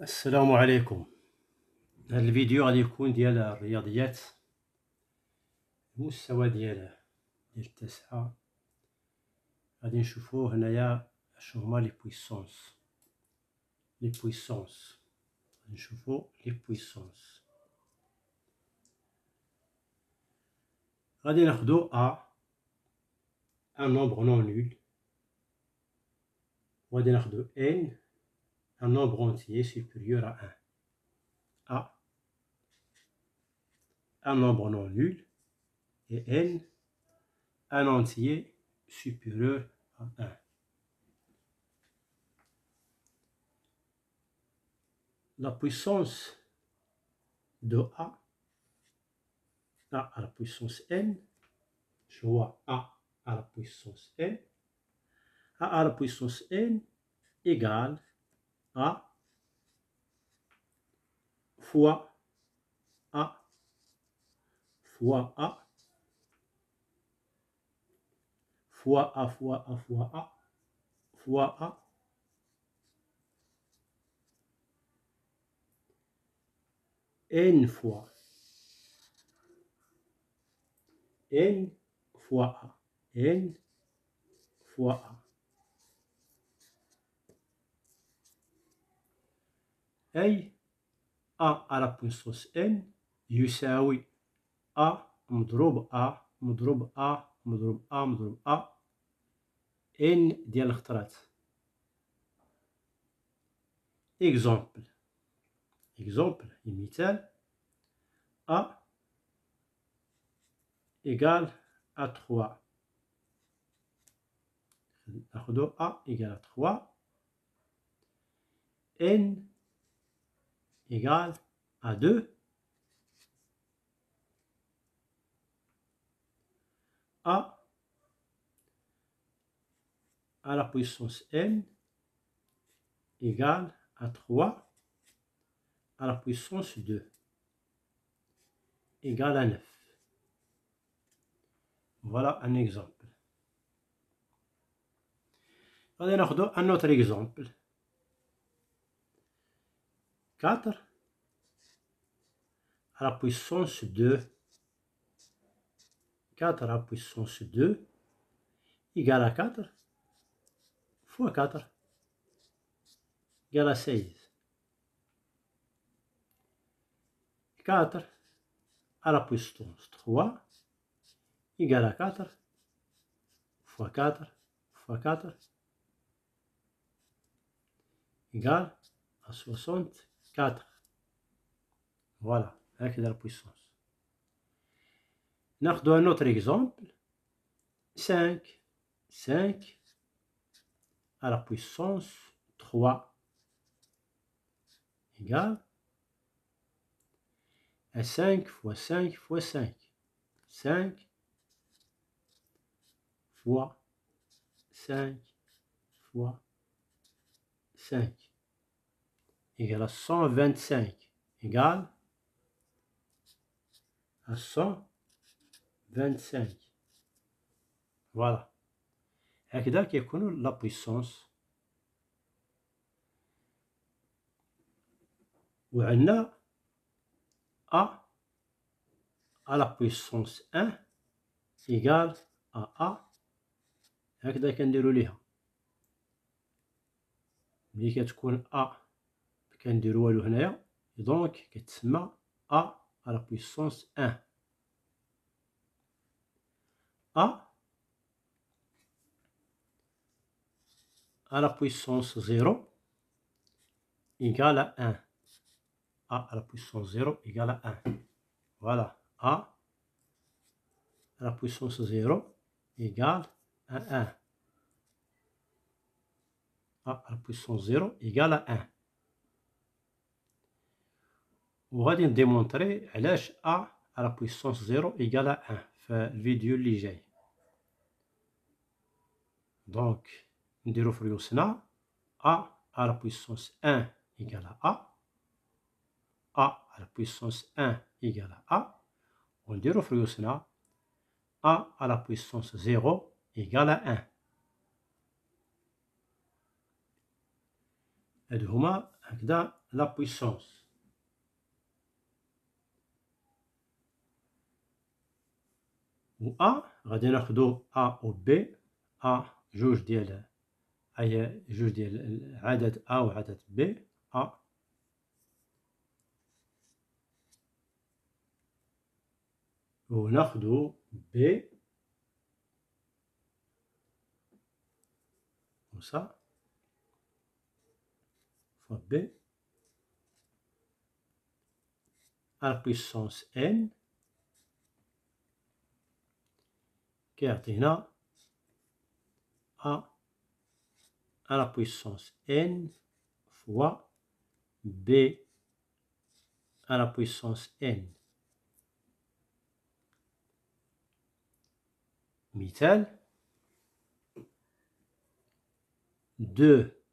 السلام عليكم. هذا الفيديو غادي يكون ديال الرياضيات، المستوى ديال التاسعة. غادي نشوفو هنايا شنو هما لي بويسونس. غادي نشوفو لي بويسونس. غادي ناخدو ان nombre non nul، وغادي ناخدو n un nombre entier supérieur à 1. A un nombre non nul et n un entier supérieur à 1. La puissance de A à la puissance n, je vois A à la puissance n, A à la puissance n égale A fois A fois A fois A fois A fois A fois A n fois A, n fois A. أي A à la puissance n يساوي A مضروب A مضروب A مضروب A مضروب A n ديال الخطرات. exemple مثال A égale à 3. ناخدو A égale à 3, n égale à 2, A à la puissance n égale à 3 à la puissance 2 égale à 9. Voilà un exemple. غادي ناخدو un autre exemple. 4 à la puissance 2, 4 à la puissance 2 égale à 4 fois 4 égale à 16. 4 à la puissance 3 égale à 4 fois 4 fois 4 égale à 64. Voilà, هكذا la puissance. ناخدو un autre exemple. 5 à la puissance 3 égale à 5 fois 5 fois 5. 5 fois 5 fois 5 égale à 125 égale à 125. Voilà. هكذا كيكون la puissance. وعندنا A à la puissance 1 égale à A. هكذا كنديرو ليها. ملي كتكون A كنديرو والو هنايا دونك كتسمى A à la puissance 1. A à la puissance 0 égale à 1. A à la puissance 0 égale à 1. Voilà. A à la puissance 0 égale à 1. A à la puissance 0 égale à 1. وغادي نديمونطري علاش A à la puissance 0 égale à 1 في الفيديو اللي جاي. دونك نديرو في ريوسنا A à la puissance 1 égale à A. A à la puissance 1 égale à A. ونديرو في ريوسنا A à la puissance 0 égale à 1. هادو هما هكذا لا بويسونس. و أ غادي ناخدو أ و بي. أ جوج ديال هي جوج ديال عدد أ وعدد بي. أ و ناخدو بي comme ça fois b à la puissance n كيعطينا a à la puissance n fois b à la puissance n. مثال 2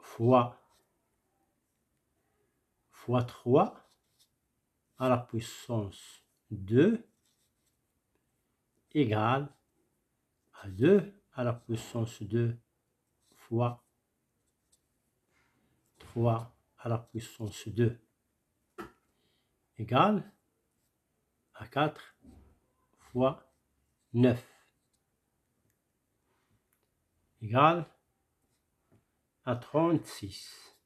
fois 3 à la puissance 2 égale à 2 à la puissance 2 fois 3 à la puissance 2 égale à 4 fois 9 égale à 36.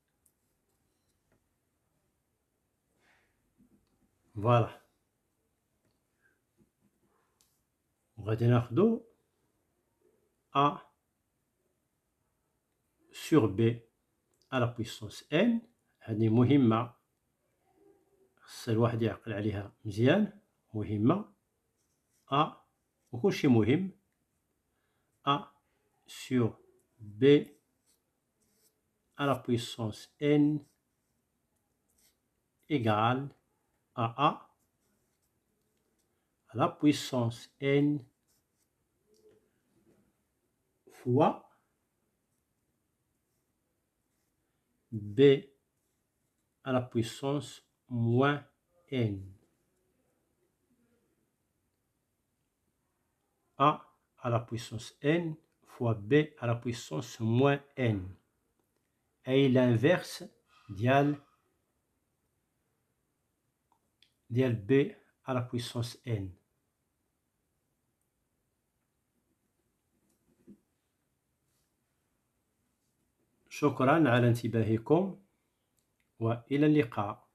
Voilà. وغادي ناخدو A sur B à la puissance n. هذه مهمة خص الواحد يعقل عليها مزيان. مهمة A وكلشي مهم. A sur B à la puissance n égale à A à la puissance n fois B à la puissance moins n. A à la puissance n fois B à la puissance moins n. Et l'inverse ديال B à la puissance n. شكرا على انتباهكم وإلى اللقاء.